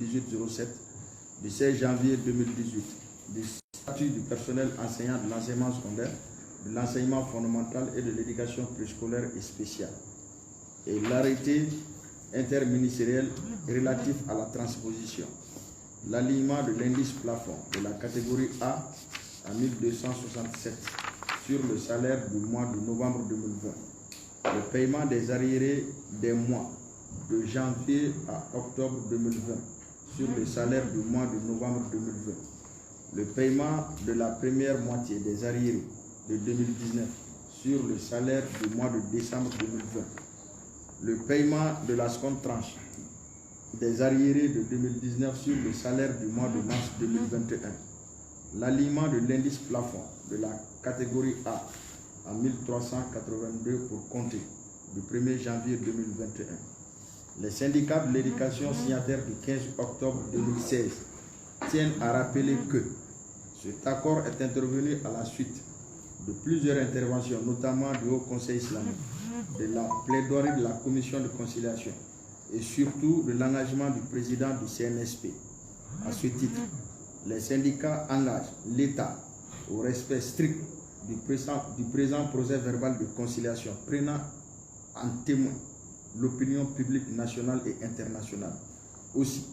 1807 du 16 janvier 2018 du statut du personnel enseignant de l'enseignement secondaire, de l'enseignement fondamental et de l'éducation préscolaire et spéciale, et l'arrêté interministériel relatif à la transposition, l'alignement de l'indice plafond de la catégorie A à 1267 sur le salaire du mois de novembre 2020, le paiement des arriérés des mois de janvier à octobre 2020 sur le salaire du mois de novembre 2020, le paiement de la première moitié des arriérés de 2019 sur le salaire du mois de décembre 2020, le paiement de la seconde tranche des arriérés de 2019 sur le salaire du mois de mars 2021, l'alignement de l'indice plafond de la catégorie A à 1382 pour compter du 1er janvier 2021. Les syndicats de l'éducation signataires du 15 octobre 2016 tiennent à rappeler que cet accord est intervenu à la suite de plusieurs interventions, notamment du Haut Conseil islamique, de la plaidoirie de la commission de conciliation et surtout de l'engagement du président du CNSP. À ce titre, les syndicats engagent l'État au respect strict du présent procès verbal de conciliation, prenant en témoin l'opinion publique nationale et internationale. Aussi,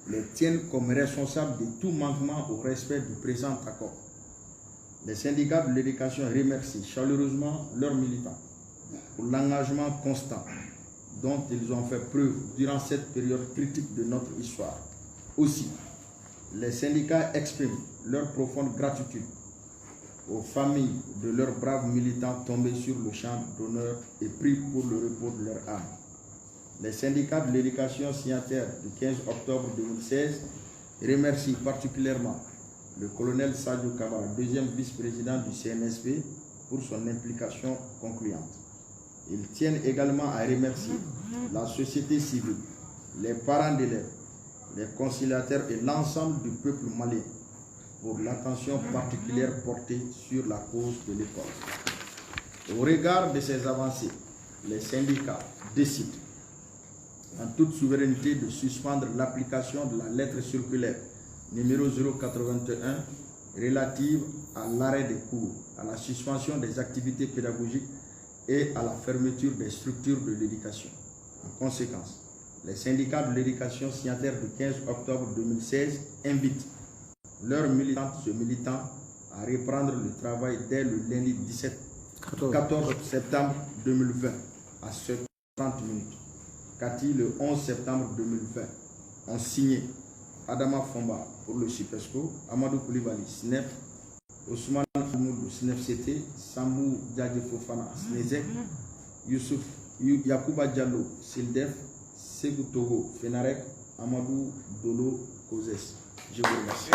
les tiennent comme responsables de tout manquement au respect du présent accord. Les syndicats de l'éducation remercient chaleureusement leurs militants pour l'engagement constant dont ils ont fait preuve durant cette période critique de notre histoire. Aussi, les syndicats expriment leur profonde gratitude aux familles de leurs braves militants tombés sur le champ d'honneur et pris pour le repos de leur âme. Les syndicats de l'éducation signataires du 15 octobre 2016 remercient particulièrement le colonel Sadio Kamara, deuxième vice-président du CNSP, pour son implication concluante. Ils tiennent également à remercier la société civile, les parents d'élèves, les conciliateurs et l'ensemble du peuple malien pour l'attention particulière portée sur la cause de l'école. Au regard de ces avancées, les syndicats décident en toute souveraineté de suspendre l'application de la lettre circulaire numéro 081 relative à l'arrêt des cours, à la suspension des activités pédagogiques et à la fermeture des structures de l'éducation. En conséquence, les syndicats de l'éducation signataires du 15 octobre 2016 invitent leurs militantes et militants à reprendre le travail dès le lundi 14 septembre 2020 à 7h30. Cathy, le 11 septembre 2020, ont signé Adama Fomba pour le CIPESCO, Amadou Koulibaly, SNEF, Ousmane Amoudou, SNEF-CT, Samou Djadji Fofana, SNESEC, Youssouf Yakouba Diallo, SILDEF, Ségou Togo, FENAREC, Amadou Dolo, COSES. Je vous remercie.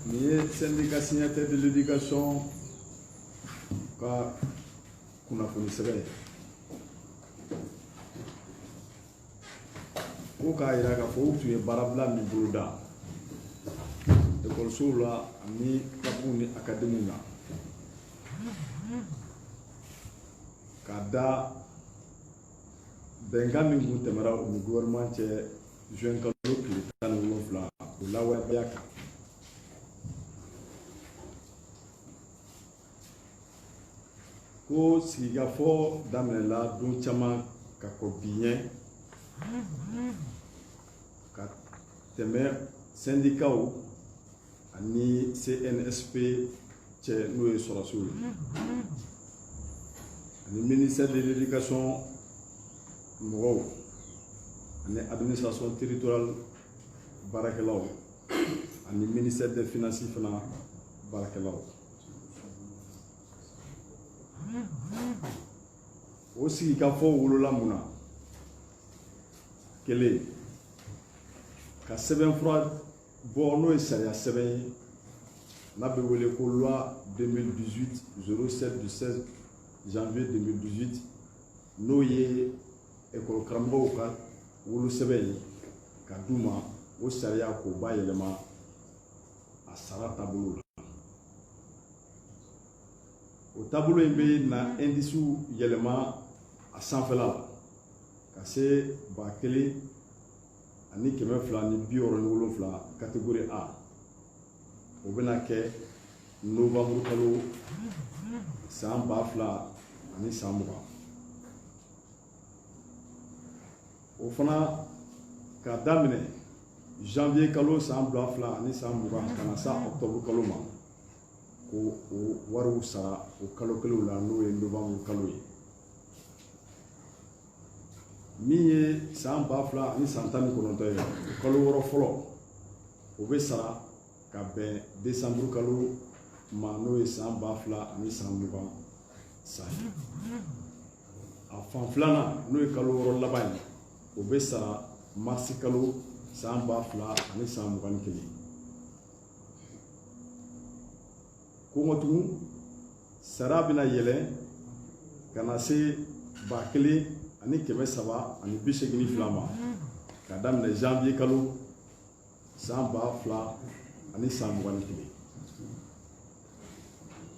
Les syndicats signataires de l'éducation qu'on a connu ko k'a jira k'a fɔ u tun ye baarabila min boloda ekɔlisow la ani kabuw ni akademiw la k'a da bɛnkan min kun tɛmɛra u ni gouvernement cɛ juin kalo tile 17 o lawaleya kan. Ko sigikafɔ daminɛla don caman ka kɔ bi ɲɛ ka tɛmɛ syndicats ani CNSP cɛ n'o ye sɔrɔsiw ye ani ministère de l'éducation mɔgɔw ani administration territoriale baarakɛlaw ani ministère des finances fana baarakɛlaw. O sigikafɔ wolola mun na? Kelen, ka sɛbɛnfura bɔ n'o ye sariya sɛbɛn ye n'a pas voulu que loi 2018-07 du 16 janvier 2018 nous y est école Karambo ou le Sébé Kadouma au Saria Koba Yelema à Sara Tabou. Au tableau il na indice Yelema à Sanfela cassé Bakele ani keme fla ni bioro ni wolofla catégorie A o bena ke novembre kalo san ba fla ani san mugan o fana ka damine janvier kalo san ba fla ani san mugan kana sa octobre kalo ma ko o waru sara o kalo kalo la no e novembre kalo yi min ye san ba fila ani san tan ni kɔnɔntɔn ye kalo wɔɔrɔ fɔlɔ o bɛ sara ka bɛn décembre kalo ma n'o ye san ba fila ani san mugan san ye a fan filanan n'o ye kalo wɔɔrɔ laban ye o bɛ sara marisi kalo san ba fila ani san mugan ni kelen kɔngɔ tugun sara bɛna yɛlɛn ka na se ba kelen ani kɛmɛ saba ani bi seegin fila ma ka daminɛ janvier kalo san ba fila ani san mugan ni kelen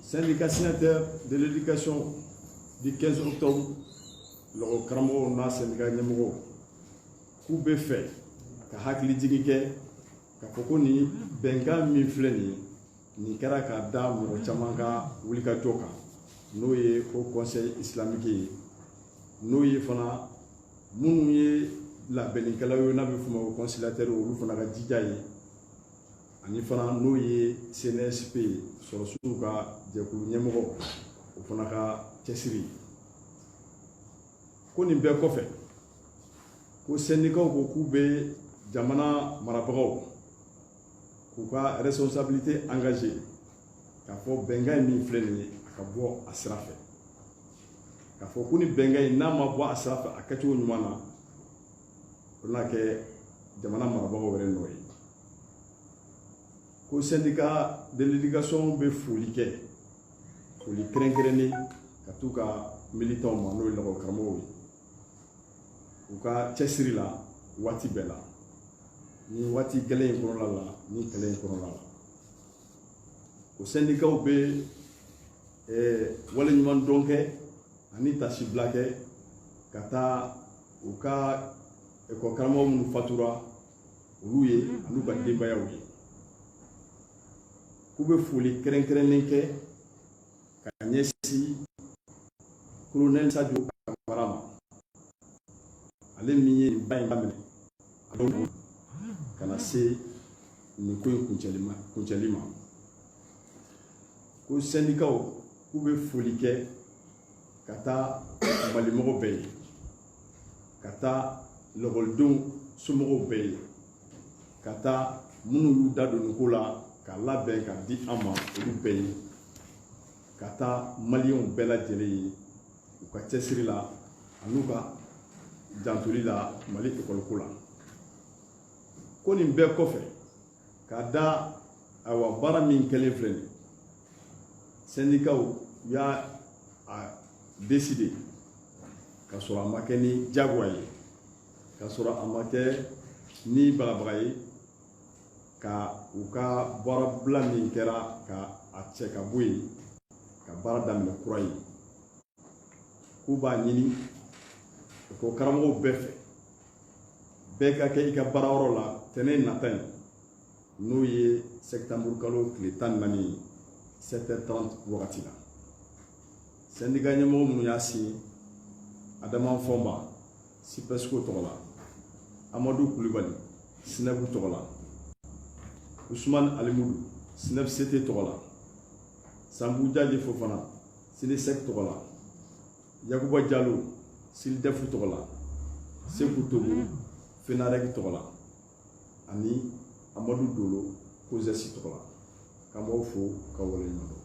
syndicat signataire de l'éducation du 15 octobre lɔgɔ karamɔgɔw n'a syndicat ɲɛmɔgɔw k'u bɛ fɛ ka hakili jigi kɛ ka fɔ ko nin bɛnkan min filɛ nin ye nin kɛra ka da mɔgɔ caman ka wulikajɔ kan n'o ye o conseil islamique ye n'o ye fana minnu ye labɛnnikɛlaw ye n'a bɛ f'o ma ko conciliateurs olu fana ka jija ye ani fana n'o ye CNSP sɔrɔsiw ka jɛkulu ɲɛmɔgɔ o fana ka cɛsiri ko nin bɛɛ kɔfɛ ko syndicats ko k'u bɛ jamana marabagaw k'u ka responsabilité engagée k'a fɔ bɛnkan min filɛ nin ye a ka bɔ a sira fɛ k'a fɔ ko ni bɛnkan in n'a ma bɔ a sira fɛ a kɛcogo ɲuman na o bɛna kɛ jamana marabagaw yɛrɛ nɔ ye ko syndicat de l'éducation bɛ foli kɛ foli kɛrɛnkɛrɛnnen ka t'u ka militants ma n'o ye lakɔlikaramɔgɔw ye u ka cɛsiri la waati bɛɛ la ni waati gɛlɛn in kɔnɔna la ni kɛlɛ in kɔnɔna la o syndicats bɛ waleɲuman dɔn kɛ ani tasibila kɛ ka taa u ka ekɔlikaramɔgɔ minnu fatura olu ye an'u ka denbayaw ye k'u bɛ foli kɛrɛnkɛrɛnnen kɛ ka ɲɛsin colonel Sadio Kamara ma ale min ye nin ba in daminɛ a dɔn ka na se nin ko in kuncɛli ma ko syndicats k'u bɛ foli kɛ ka taa malimɔgɔ bɛɛ ye ka taa lakɔlidenw somɔgɔw bɛɛ ye ka taa minnu y'u da don nin ko la ka labɛn ka di an ma olu bɛɛ ye ka taa maliyɛnw bɛɛ lajɛlen ye u ka cɛsiri la an'u ka jantoli la mali ekɔliko la ko nin bɛɛ kɔfɛ ka da ayiwa baara min kɛlen filɛ nin syndicats y'a décidé ka sɔrɔ a ma kɛ ni jagoya ye ka sɔrɔ a ma kɛ ni bagabaga ye ka u ka baarabila min kɛra ka a cɛ ka bɔ yen ka baara daminɛ kura ye k'u b'a ɲini ko karamɔgɔw bɛɛ fɛ bɛɛ ka kɛ i ka baarayɔrɔ la tɛnɛ nata in n'o ye septembre kalo tile 14 7h30 wagati la syndicat ɲɛmɔgɔ minnu y'a signé Adama Fɔnba Sipesco tɔgɔ la Amadou Kulibali Sinebu tɔgɔ la Ousmane Alimudu Sineb CT tɔgɔ la Sambou Diadji Fofana Sinesek tɔgɔ la Yakuba Diallo Silidefu tɔgɔ la Sekou Togo Fenarek tɔgɔ la ani Amadou Dolo Kozesi tɔgɔ la k'an b'aw fo ka waleɲuman dɔn.